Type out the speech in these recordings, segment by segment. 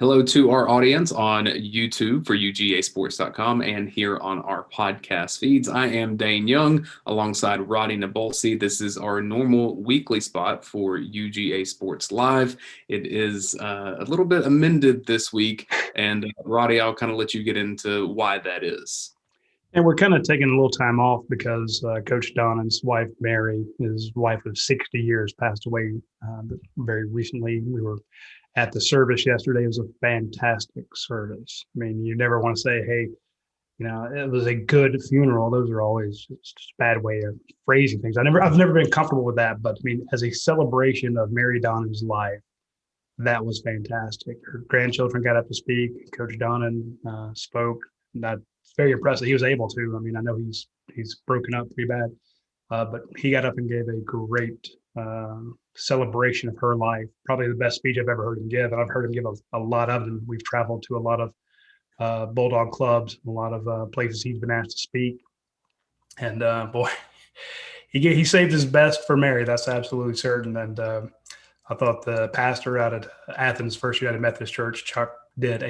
Hello to our audience on YouTube for UGASports.com and here on our podcast feeds. I am Dane Young alongside Roddy Nabolsi. This is our normal weekly spot for UGA Sports Live. It is a little bit amended this week, and Roddy, I'll kind of let you get into why that is. And we're kind of taking a little time off because Coach Donovan's wife, Mary, his wife of 60 years, passed away very recently. We were at the service yesterday. It was a fantastic service. I mean, you never want to say, hey, it was a good funeral. Those are always just a bad way of phrasing things. I've never been comfortable with that. But I mean, as a celebration of Mary Donovan's life, that was fantastic. Her grandchildren got up to speak. Coach Donovan spoke. That's very impressive. He was able to. I mean, I know he's broken up pretty bad, but he got up and gave a great celebration of her life. Probably the best speech I've ever heard him give, and I've heard him give a lot of them. We've traveled to a lot of Bulldog clubs, a lot of places he's been asked to speak, and boy, he saved his best for Mary. That's absolutely certain. And I thought the pastor out at Athens First United Methodist Church, Chuck, did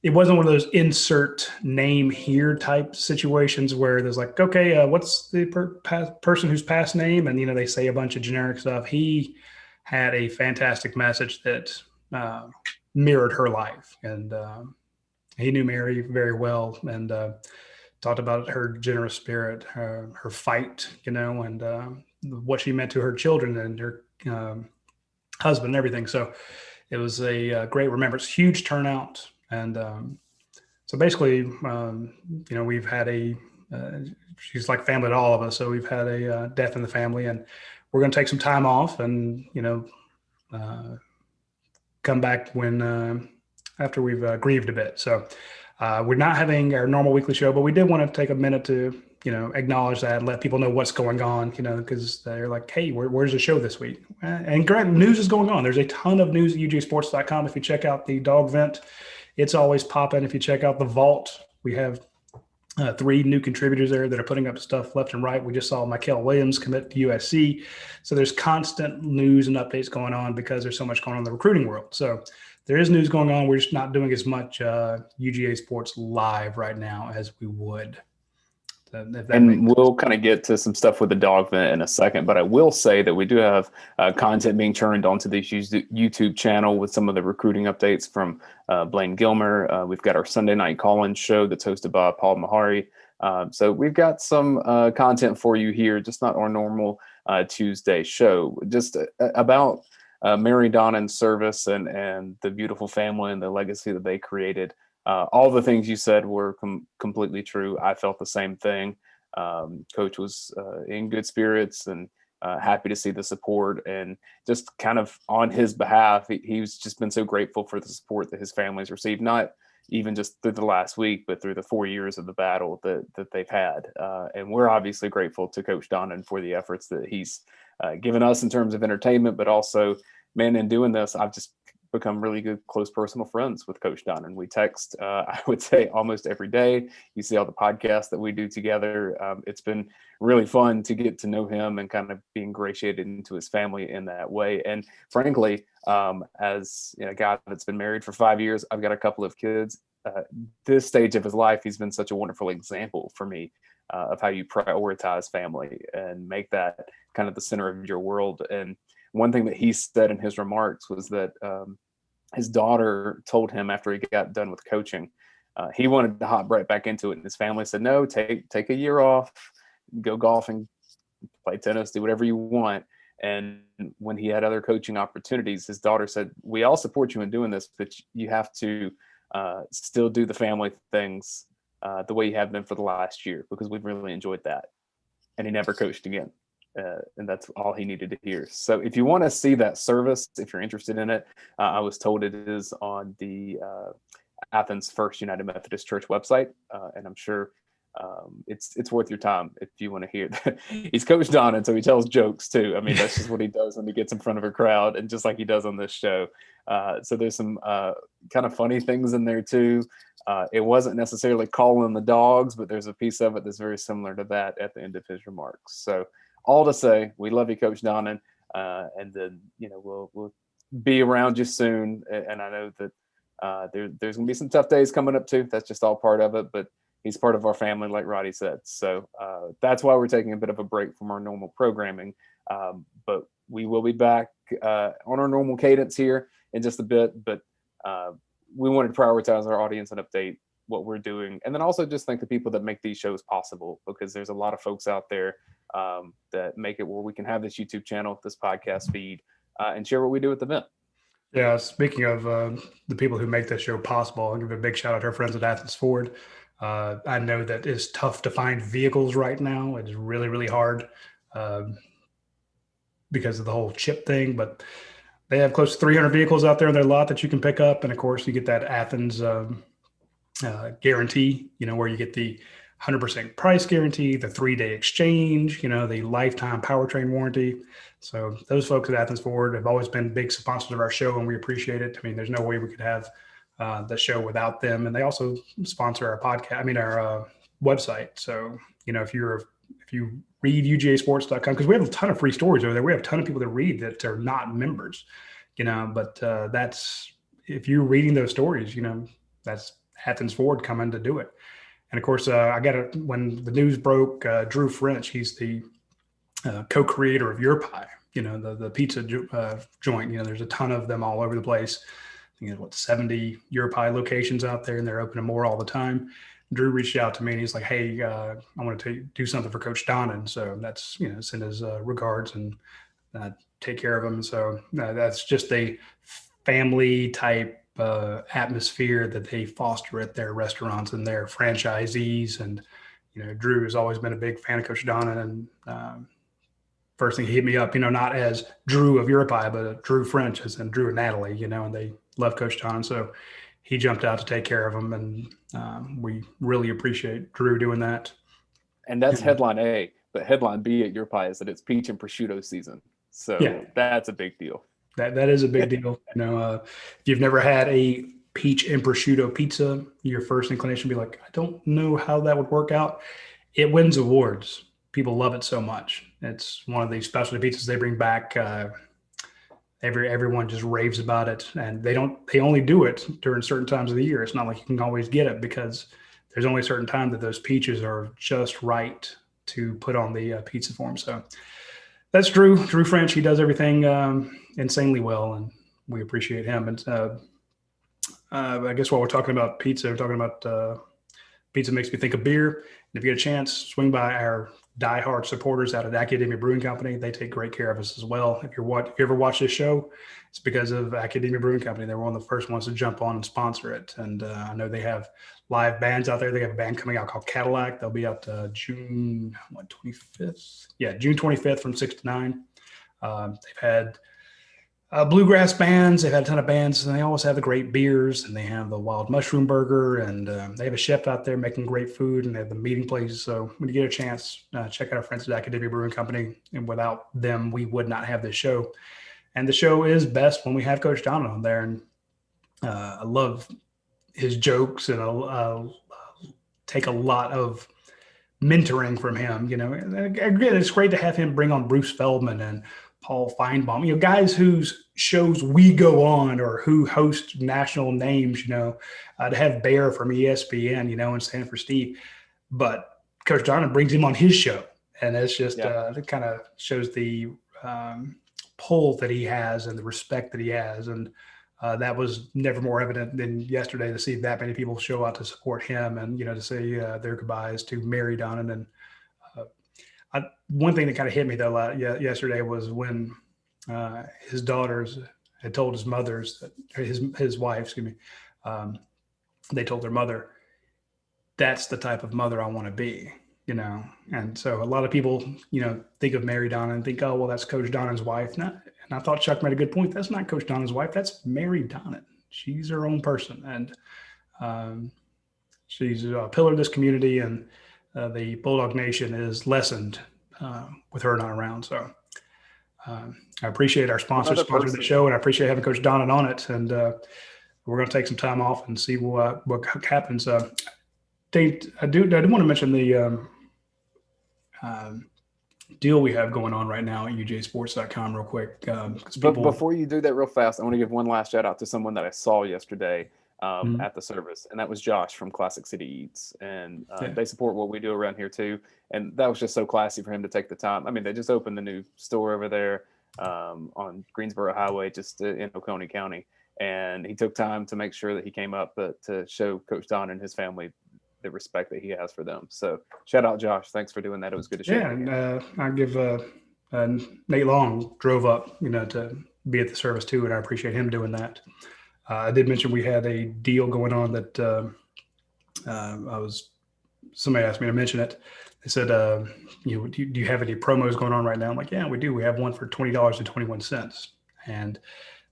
it wasn't one of those insert name here type situations where there's like, okay, what's the person who's past name? And, they say a bunch of generic stuff. He had a fantastic message that mirrored her life. And he knew Mary very well and talked about her generous spirit, her fight, and what she meant to her children and her husband and everything. So it was a great remembrance, huge turnout. And so basically, we've had she's like family to all of us. So we've had a death in the family, and we're going to take some time off and, come back when after we've grieved a bit. So we're not having our normal weekly show, but we did want to take a minute to, acknowledge that and let people know what's going on, because they're like, hey, where's the show this week? And great news is going on. There's a ton of news at UGASports.com. If you check out the dog vent, it's always popping. If you check out the vault, we have 3 new contributors there that are putting up stuff left and right. We just saw Michael Williams commit to USC. So there's constant news and updates going on because there's so much going on in the recruiting world. So there is news going on. We're just not doing as much UGA Sports Live right now as we would. And we'll kind of get to some stuff with the dog vent in a second, but I will say that we do have content being turned onto the YouTube channel with some of the recruiting updates from Blaine Gilmer. We've got our Sunday night call-in show that's hosted by Paul Mahari. So we've got some content for you here, just not our normal Tuesday show. Just about Mary Donovan's service and the beautiful family and the legacy that they created. All the things you said were completely true. I felt the same thing. Coach was in good spirits and happy to see the support, and just kind of on his behalf, he's just been so grateful for the support that his family's received, not even just through the last week, but through the 4 years of the battle that they've had. And we're obviously grateful to Coach Donovan for the efforts that he's given us in terms of entertainment, but also, man, in doing this, I've just become really good, close personal friends with Coach Donovan. We text, I would say, almost every day. You see all the podcasts that we do together. It's been really fun to get to know him and kind of be ingratiated into his family in that way. And frankly, as a guy that's been married for 5 years, I've got a couple of kids. This stage of his life, he's been such a wonderful example for me of how you prioritize family and make that kind of the center of your world. And one thing that he said in his remarks was that his daughter told him after he got done with coaching, he wanted to hop right back into it. And his family said, no, take a year off, go golfing, play tennis, do whatever you want. And when he had other coaching opportunities, his daughter said, we all support you in doing this, but you have to still do the family things the way you have been for the last year, because we've really enjoyed that. And he never coached again. And that's all he needed to hear. So if you want to see that service, if you're interested in it, I was told it is on the Athens First United Methodist Church website. And I'm sure it's worth your time if you want to hear that. He's Coach Donovan, so he tells jokes too. I mean, that's just what he does when he gets in front of a crowd, and just like he does on this show. So there's some kind of funny things in there too. It wasn't necessarily calling the dogs, but there's a piece of it that's very similar to that at the end of his remarks. So all to say, we love you, Coach Donovan, and then we'll be around you soon. And I know that There's going to be some tough days coming up too. That's just all part of it, but he's part of our family, like Roddy said. So that's why we're taking a bit of a break from our normal programming. But we will be back on our normal cadence here in just a bit. But we wanted to prioritize our audience and update what we're doing. And then also just thank the people that make these shows possible, because there's a lot of folks out there that make it where we can have this YouTube channel, this podcast feed, and share what we do at the event. Yeah, speaking of the people who make this show possible, I'll give a big shout out to our friends at Athens Ford. I know that it's tough to find vehicles right now. It's really, really hard because of the whole chip thing, but they have close to 300 vehicles out there in their lot that you can pick up. And of course, you get that Athens guarantee, where you get the 100% price guarantee, the 3-day exchange, the lifetime powertrain warranty. So those folks at Athens Ford have always been big sponsors of our show, and we appreciate it. I mean, there's no way we could have the show without them. And they also sponsor our podcast, our website. So, if you read UGASports.com, because we have a ton of free stories over there. We have a ton of people that read that are not members, but that's, if you're reading those stories, that's Athens Ford coming to do it. And of course, when the news broke, Drew French, he's the co-creator of Your Pie, the pizza joint. There's a ton of them all over the place. I think there's 70 Your Pie locations out there, and they're opening more all the time. Drew reached out to me and he's like, "Hey, I want to do something for Coach Donnan." So that's, send his regards and take care of him. So that's just a family type atmosphere that they foster at their restaurants and their franchisees. And, Drew has always been a big fan of Coach Donnan. And first thing he hit me up, not as Drew of Your Pie, but Drew French, as in Drew and Natalie, and they love Coach Donnan. So he jumped out to take care of them. And we really appreciate Drew doing that. And that's headline A, but headline B at Your Pie is that it's peach and prosciutto season. So that's a big deal. That is a big deal. If you've never had a peach and prosciutto pizza, your first inclination would be like, I don't know how that would work out. It wins awards. People love it so much. It's one of the specialty pizzas they bring back. Everyone just raves about it, and they only do it during certain times of the year. It's not like you can always get it, because there's only a certain time that those peaches are just right to put on the pizza form. So that's Drew French. He does everything insanely well, and we appreciate him. And I guess while we're talking about pizza, we're talking about pizza makes me think of beer. And if you get a chance, swing by our diehard supporters out at Academia Brewing Company. They take great care of us as well. If you ever watch this show, it's because of Academia Brewing Company. They were one of the first ones to jump on and sponsor it. And I know they have live bands out there. They have a band coming out called Cadillac. They'll be out June 25th. Yeah, June 25th from 6 to 9. They've had bluegrass bands. They've had a ton of bands, and they always have the great beers, and they have the wild mushroom burger, and they have a chef out there making great food, and they have the meeting places. So when you get a chance, check out our friends at Academia Brewing Company. And without them, we would not have this show. And the show is best when we have Coach Donnan on there. And I love his jokes, and I'll take a lot of mentoring from him. Again, it's great to have him bring on Bruce Feldman and Paul Feinbaum, guys whose shows we go on, or who host national names, to have Bear from ESPN, and stand for Steve. But Coach Donnan brings him on his show, and it's just it kind of shows the pull that he has and the respect that he has. And that was never more evident than yesterday, to see that many people show out to support him, and, to say their goodbyes to Mary Donnan. And one thing that kind of hit me though yesterday was when his daughters had told his mothers, that his wife, they told their mother, "That's the type of mother I want to be," And so a lot of people, think of Mary Donnan and think, "Oh, well, that's Coach Donnan's wife." And I thought Chuck made a good point. That's not Coach Donnan's wife. That's Mary Donnan. She's her own person, and she's a pillar of this community, and the Bulldog Nation is lessened with her not around. So I appreciate our sponsors sponsoring the show, and I appreciate having Coach Donnan on it. And we're going to take some time off and see what happens. Dave, I do want to mention the deal we have going on right now at UGASports.com real quick. But before you do that real fast, I want to give one last shout out to someone that I saw yesterday. at the service, and that was Josh from Classic City Eats, and Yeah. they support what we do around here too. And that was just so classy for him to take the time. I mean, they just opened the new store over there on Greensboro Highway, just in Oconee County, and he took time to make sure that he came up to show Coach Don and his family the respect that he has for them. So shout out Josh, thanks for doing that. It was good to shake Yeah, your and hand. I give Nate Long drove up, to be at the service too, and I appreciate him doing that. I did mention we had a deal going on that somebody asked me to mention it. They said, do you have any promos going on right now? I'm like, yeah, we do. We have one for $20.21. And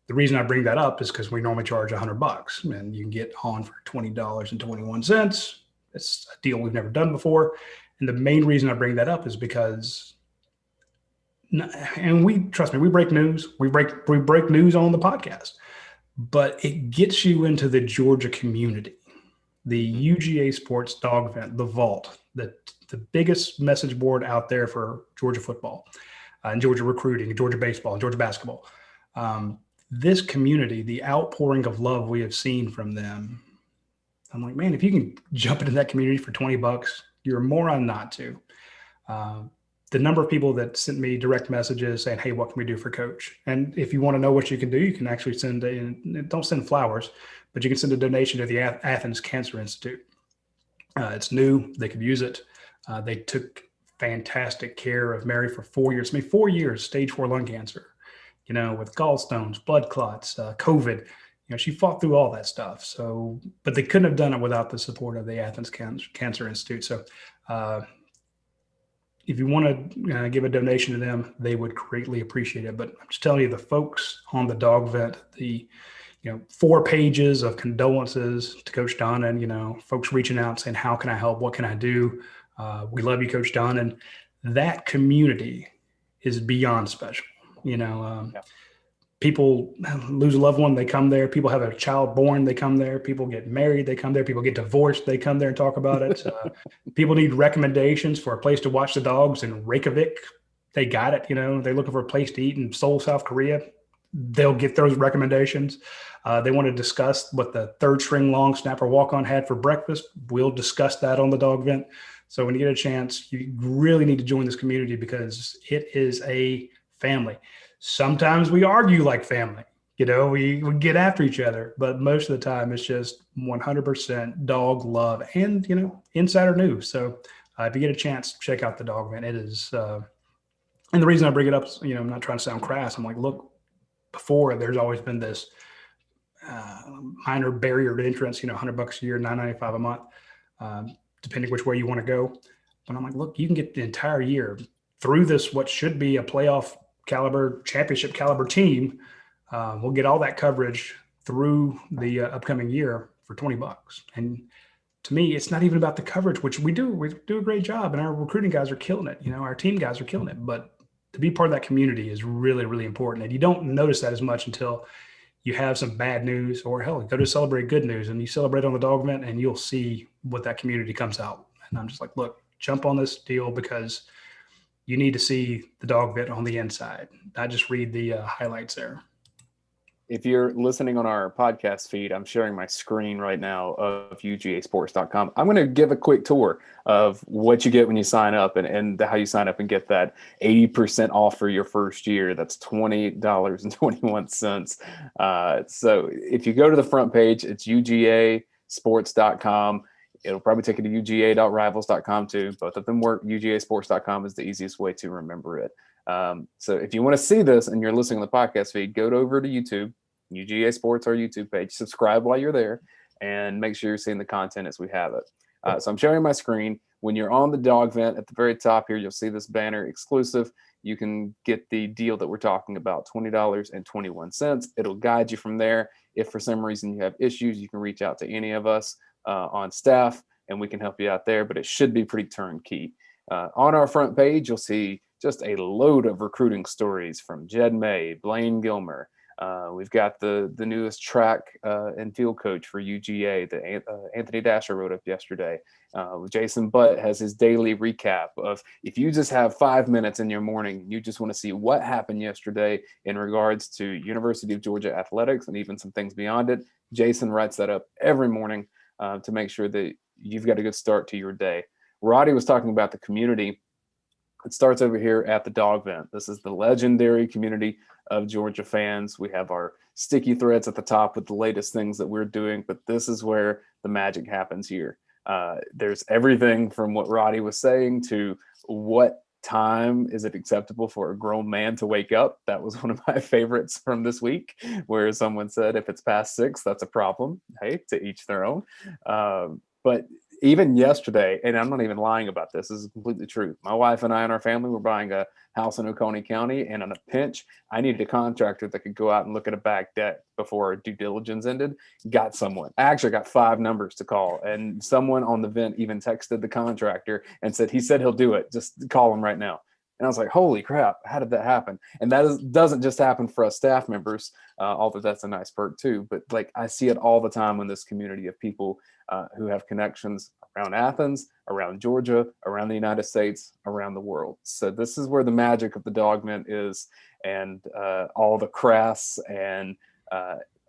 the reason I bring that up is because we normally charge $100, and you can get on for $20.21. It's a deal we've never done before. And the main reason I bring that up is because, and we trust me, we break news. We break news on the podcast, but it gets you into the Georgia community. The UGA Sports Dog Vent, the Vault, the biggest message board out there for Georgia football and Georgia recruiting, and Georgia baseball, and Georgia basketball. This community, the outpouring of love we have seen from them, I'm like, man, if you can jump into that community for $20, you're a moron not to. The number of people that sent me direct messages saying, hey, what can we do for Coach? And if you want to know what you can do, you can actually don't send flowers, but you can send a donation to the Athens Cancer Institute. It's new. They could use it. They took fantastic care of Mary for 4 years. 4 years, stage 4 lung cancer, with gallstones, blood clots, COVID. She fought through all that stuff. So, but they couldn't have done it without the support of the Athens Cancer Institute. So, if you want to give a donation to them, they would greatly appreciate it. But I'm just telling you, the folks on the dog vent, the 4 pages of condolences to Coach Don, and folks reaching out saying, how can I help? What can I do? We love you, Coach Don. And that community is beyond special. Yeah. People lose a loved one, they come there. People have a child born, they come there. People get married, they come there. People get divorced, they come there and talk about it. People need recommendations for a place to watch the dogs in Reykjavik. They got it. They're looking for a place to eat in Seoul, South Korea. They'll get those recommendations. They want to discuss what the third string long snapper walk-on had for breakfast. We'll discuss that on the dog vent. So when you get a chance, you really need to join this community because it is a family. Sometimes we argue like family, we get after each other, but most of the time it's just 100% dog love and, insider news. So if you get a chance, check out the dog vent. It is, and the reason I bring it up is, I'm not trying to sound crass. I'm like, look, before there's always been this minor barrier to entrance, $100 a year, $9.95 a month, depending which way you want to go. But I'm like, look, you can get the entire year through this, what should be a playoff caliber, championship caliber team. We'll get all that coverage through the upcoming year for $20. And to me, it's not even about the coverage, which we do a great job, and our recruiting guys are killing it. Our team guys are killing it, but to be part of that community is really, really important. And you don't notice that as much until you have some bad news, or hell, go to celebrate good news, and you celebrate on the dog vent, and you'll see what that community comes out. And I'm just like, look, jump on this deal because you need to see the dog vent on the inside. I just read the highlights there. If you're listening on our podcast feed, I'm sharing my screen right now of UGAsports.com. I'm going to give a quick tour of what you get when you sign up and how you sign up and get that 80% off for your first year. That's $20.21. So if you go to the front page, it's UGAsports.com. It'll probably take you to UGA.rivals.com too. Both of them work. UGAsports.com is the easiest way to remember it. So if you want to see this and you're listening to the podcast feed, go over to YouTube, UGA Sports, our YouTube page, subscribe while you're there, and make sure you're seeing the content as we have it. So I'm showing my screen. When you're on the dog vent at the very top here, you'll see this banner exclusive. You can get the deal that we're talking about, $20.21. It'll guide you from there. If for some reason you have issues, you can reach out to any of us on staff, and we can help you out there, but it should be pretty turnkey. On our front page, you'll see just a load of recruiting stories from Jed May, Blaine Gilmer. We've got the newest track and field coach for UGA that Anthony Dasher wrote up yesterday. Jason Butt has his daily recap of, if you just have 5 minutes in your morning, you just want to see what happened yesterday in regards to University of Georgia athletics and even some things beyond it, Jason writes that up every morning to make sure that you've got a good start to your day. Roddy was talking about the community. It starts over here at the dog vent. This is the legendary community of Georgia fans. We have our sticky threads at the top with the latest things that we're doing, but this is where the magic happens here. There's everything from what Roddy was saying to what time is it acceptable for a grown man to wake up. That was one of my favorites from this week, where someone said if it's past 6, that's a problem. Hey, to each their own. But even yesterday, and I'm not even lying about this is completely true. My wife and I and our family were buying a house in Oconee County, and on a pinch, I needed a contractor that could go out and look at a back deck before our due diligence ended. Got someone. I actually got 5 numbers to call, and someone on the vent even texted the contractor and said, he said he'll do it. Just call him right now. And I was like, holy crap, how did that happen? And that doesn't just happen for us staff members, although that's a nice perk too. But like I see it all the time in this community of people who have connections around Athens, around Georgia, around the United States, around the world. So this is where the magic of the dog vent is, and all the crass and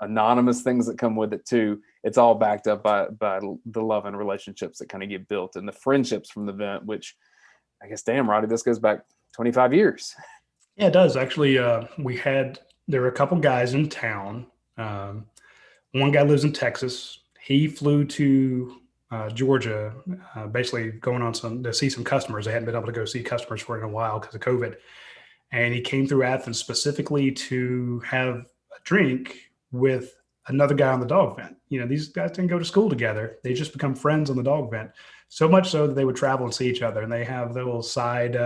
anonymous things that come with it too. It's all backed up by the love and relationships that kind of get built, and the friendships from the vent, which I guess, damn, Roddy, this goes back 25 years. Yeah, it does. Actually, there were a couple guys in town. One guy lives in Texas. He flew to Georgia, basically going on to see some customers. They hadn't been able to go see customers for a while because of COVID. And he came through Athens specifically to have a drink with another guy on the dog vent. You know, these guys didn't go to school together. They just become friends on the dog vent. So much so that they would travel and see each other. And they have the little side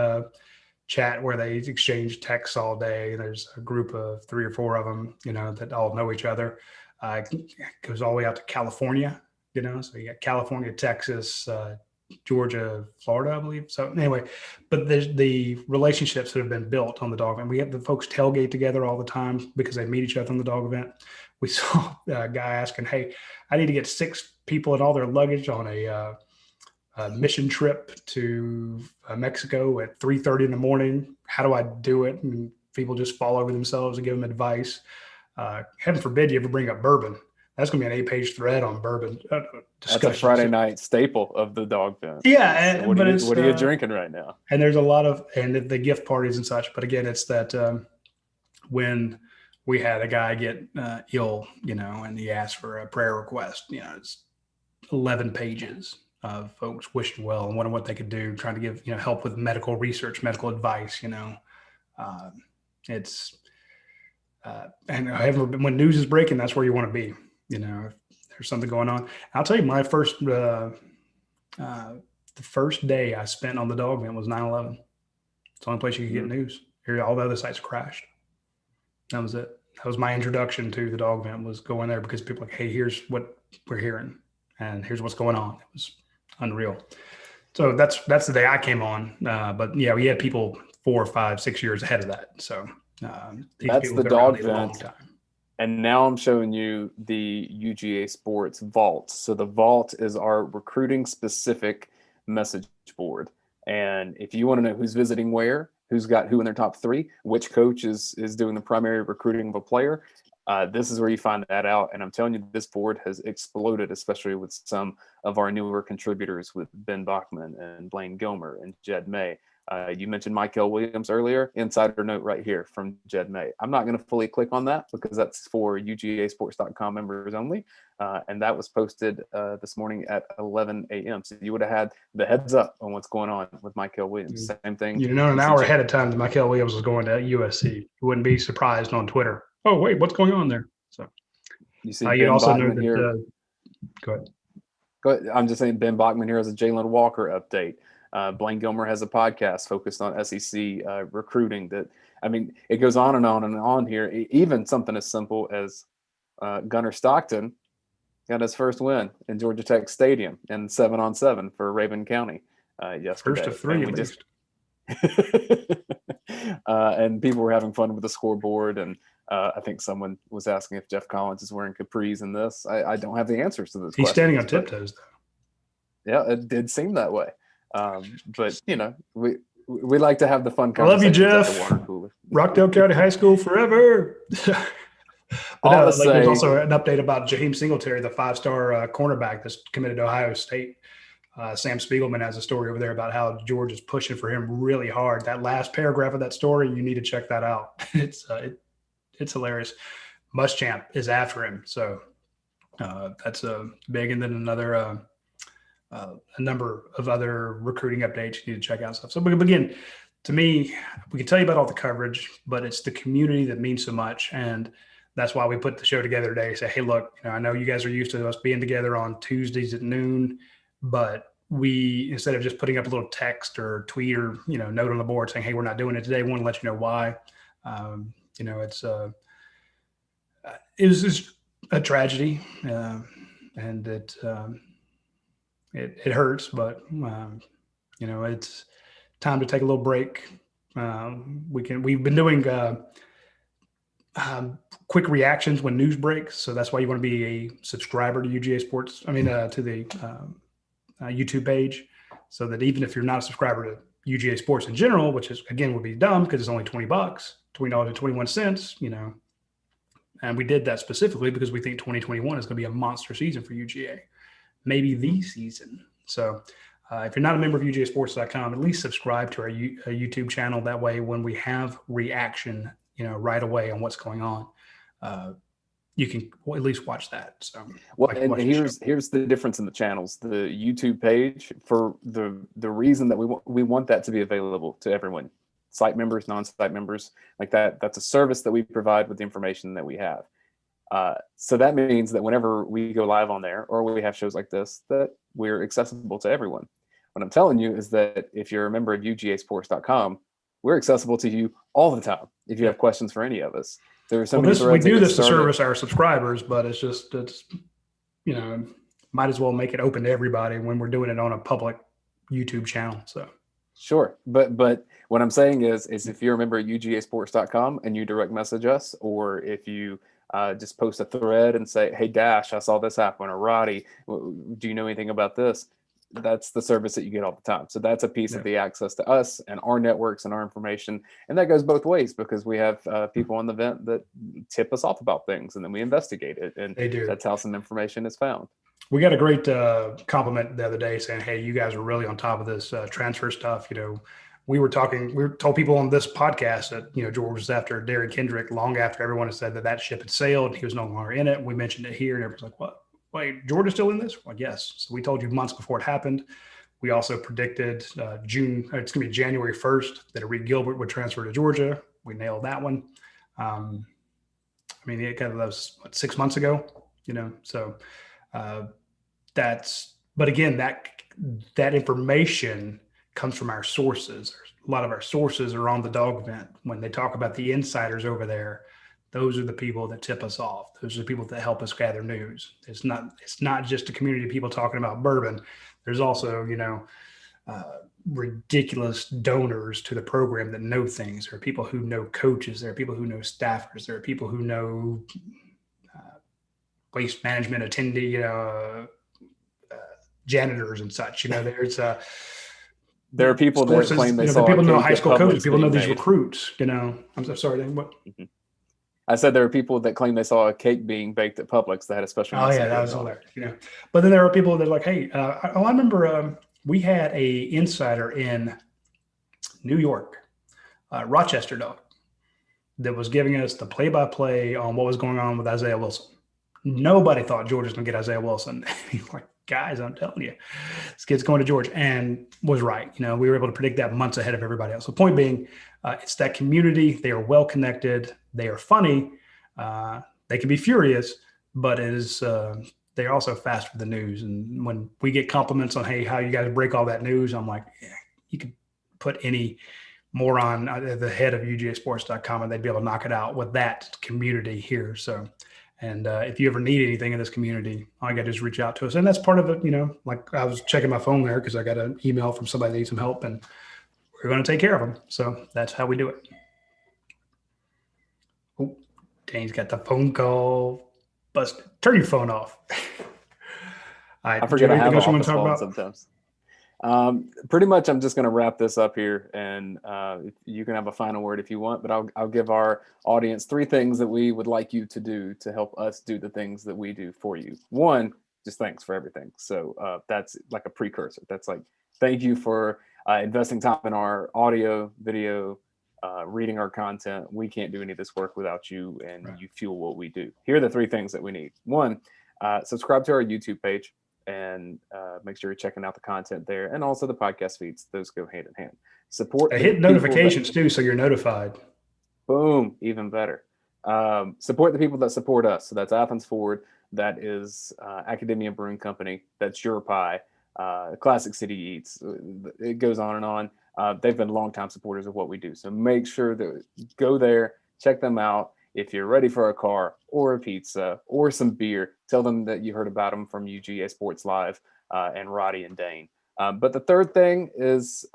chat where they exchange texts all day. There's a group of 3 or 4 of them, you know, that all know each other. It goes all the way out to California, you know, so you got California, Texas, Georgia, Florida, I believe. So anyway, but the relationships that have been built on the dog event. We have the folks tailgate together all the time because they meet each other on the dog event. We saw a guy asking, hey, I need to get 6 people and all their luggage on a mission trip to Mexico at 3:30 in the morning. How do I do it? And people just fall over themselves and give them advice. Heaven forbid you ever bring up bourbon. That's going to be an 8-page thread on bourbon discussion. That's a Friday night staple of the dog vent. Yeah. So what are you drinking right now? And there's a lot of, and the gift parties and such. But again, it's that when we had a guy get ill, you know, and he asked for a prayer request, you know, it's 11 pages of folks wishing well and wondering what they could do, trying to give, you know, help with medical research, medical advice, you know. And when news is breaking, that's where you want to be, you know, if there's something going on. I'll tell you, my the first day I spent on the dog vent was 9/11. It's the only place you could get news. Here, all the other sites crashed. That was it. That was my introduction to the dog vent, was going there because people were like, hey, here's what we're hearing and here's what's going on. It was unreal. So that's the day I came on. But yeah, we had people 4, 5, 6 years ahead of that. So that's the dog vent. And now I'm showing you the UGASports vault. So the vault is our recruiting specific message board. And if you want to know who's visiting where, who's got who in their top 3, which coach is doing the primary recruiting of a player, this is where you find that out. And I'm telling you, this board has exploded, especially with some of our newer contributors with Ben Bachman and Blaine Gilmer and Jed May. You mentioned Michael Williams earlier. Insider note right here from Jed May. I'm not going to fully click on that because that's for UGAsports.com members only. And that was posted this morning at 11 a.m. So you would have had the heads up on what's going on with Michael Williams. Same thing. You know, an hour ahead of time that Michael Williams was going to USC. You wouldn't be surprised on Twitter. Oh, wait, what's going on there? So you see, you also know that. Here. Go ahead. I'm just saying, Ben Bachman here has a Jalen Walker update. Blaine Gilmer has a podcast focused on SEC recruiting. That, I mean, it goes on and on and on here. Even something as simple as Gunnar Stockton got his first win in Georgia Tech Stadium in 7-on-7 for Raven County yesterday. First of 3, at least. And people were having fun with the scoreboard, and I think someone was asking if Jeff Collins is wearing capris in this. I don't have the answers to this. He's standing on tiptoes, though. Yeah, it did seem that way. But you know, we like to have the fun conversations. I love you, Jeff. At the water cooler. Rockdale County High School forever. But I'll like there's say, also an update about Jaheim Singletary, the 5-star cornerback that's committed to Ohio State. Sam Spiegelman has a story over there about how George is pushing for him really hard. That last paragraph of that story, you need to check that out. It's hilarious. Muschamp is after him, so that's big. And then a number of other recruiting updates you need to check out stuff. So, but again, to me, we can tell you about all the coverage, but it's the community that means so much, and that's why we put the show together today. Say, hey, look, I know you guys are used to us being together on Tuesdays at noon, but we, instead of just putting up a little text or tweet or note on the board saying, hey, we're not doing it today, we want to let you know why. It was just a tragedy, and it hurts, but it's time to take a little break. We've been doing quick reactions when news breaks, so that's why you want to be a subscriber to UGA Sports. To the YouTube page, so that even if you're not a subscriber to UGA Sports in general, which is again would be dumb because it's only $20, $20.21, and we did that specifically because we think 2021 is going to be a monster season for UGA, maybe the season. So if you're not a member of UGASports.com, at least subscribe to our YouTube channel. That way, when we have reaction, right away on what's going on, you can at least watch that. So, and here's the difference in the channels. The YouTube page, for the reason that we want that to be available to everyone, site members, non-site members, like that. That's a service that we provide with the information that we have. So that means that whenever we go live on there, or we have shows like this, that we're accessible to everyone. What I'm telling you is that if you're a member of UGAsports.com, we're accessible to you all the time. If you have questions for any of us, there are so many threads. We do this to service our subscribers, but it's might as well make it open to everybody when we're doing it on a public YouTube channel. So sure, but what I'm saying is if you're a member at UGAsports.com and you direct message us, or if you just post a thread and say, hey, Dash, I saw this happen, or Roddy, do you know anything about this? That's the service that you get all the time. So that's a piece of the access to us and our networks and our information. And that goes both ways, because we have people on the event that tip us off about things, and then we investigate it. And that's how some information is found. We got a great compliment the other day saying, hey, you guys are really on top of this transfer stuff. We told people on this podcast that, George was after Derek Kendrick long after everyone had said that ship had sailed. He was no longer in it. We mentioned it here, and everyone's like, what? Wait, Georgia's still in this? Well, yes. So we told you months before it happened. We also predicted it's going to be January 1st that Reed Gilbert would transfer to Georgia. We nailed that one. It kind of was 6 months ago, so but again, that information comes from our sources. A lot of our sources are on the dog vent. When they talk about the insiders over there, those are the people that tip us off. Those are the people that help us gather news. It's not just a community of people talking about bourbon. There's also, ridiculous donors to the program that know things. There are people who know coaches. There are people who know staffers. There are people who know waste management attendee, janitors and such. There are people that claim they saw people know high school coaches. People know these recruits. I'm so sorry. What? Mm-hmm. I said there are people that claim they saw a cake being baked at Publix that had a special. Oh yeah, that was hilarious. But then there are people that are like, hey, I remember we had a insider in New York, Rochester dog, that was giving us the play-by-play on what was going on with Isaiah Wilson. Nobody thought Georgia was going to get Isaiah Wilson. Like, guys, I'm telling you, this kid's going to Georgia, and was right. We were able to predict that months ahead of everybody else. The point being, it's that community. They are well connected. They are funny. They can be furious, but they're also fast with the news. And when we get compliments on, hey, how you guys break all that news, I'm like, yeah, you could put any moron at the head of UGAsports.com and they'd be able to knock it out with that community here. So, and if you ever need anything in this community, all you got to do is reach out to us. And that's part of it, like I was checking my phone there because I got an email from somebody that needs some help, and we're going to take care of them. So that's how we do it. Oh, Dane's got the phone call busted. Turn your phone off. I forget I have it off the phone sometimes. Pretty much, I'm just going to wrap this up here, and you can have a final word if you want. But I'll give our audience 3 things that we would like you to do to help us do the things that we do for you. 1, just thanks for everything. So that's like a precursor. That's like thank you for investing time in our audio, video, reading our content. We can't do any of this work without you, and you fuel what we do. Here are the 3 things that we need. 1, subscribe to our YouTube page. And make sure you're checking out the content there, and also the podcast feeds. Those go hand in hand. Support. Hit notifications too, so you're notified. Boom, even better. Support the people that support us. So that's Athens Forward. That is Academia Brewing Company. That's Your Pie. Classic City Eats. It goes on and on. They've been longtime supporters of what we do. So make sure that go there, check them out. If you're ready for a car or a pizza or some beer, tell them that you heard about them from UGASports Live and Roddy and Dane. But the third thing is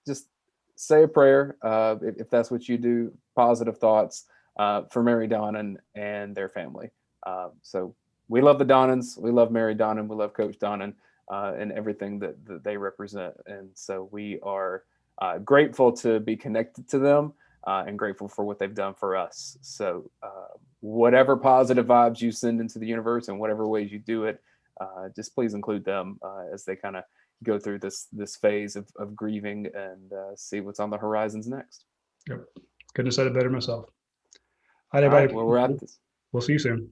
just say a prayer if that's what you do. Positive thoughts for Mary Donnan and their family. So we love the Donnans. We love Mary Donnan. We love Coach Donnan and everything that they represent. And so we are grateful to be connected to them. And grateful for what they've done for us. So whatever positive vibes you send into the universe and whatever ways you do it, just please include them as they kind of go through this phase of grieving and see what's on the horizons next. Yep. Couldn't have said it better myself. All right, everybody. Well, we're at this. We'll see you soon.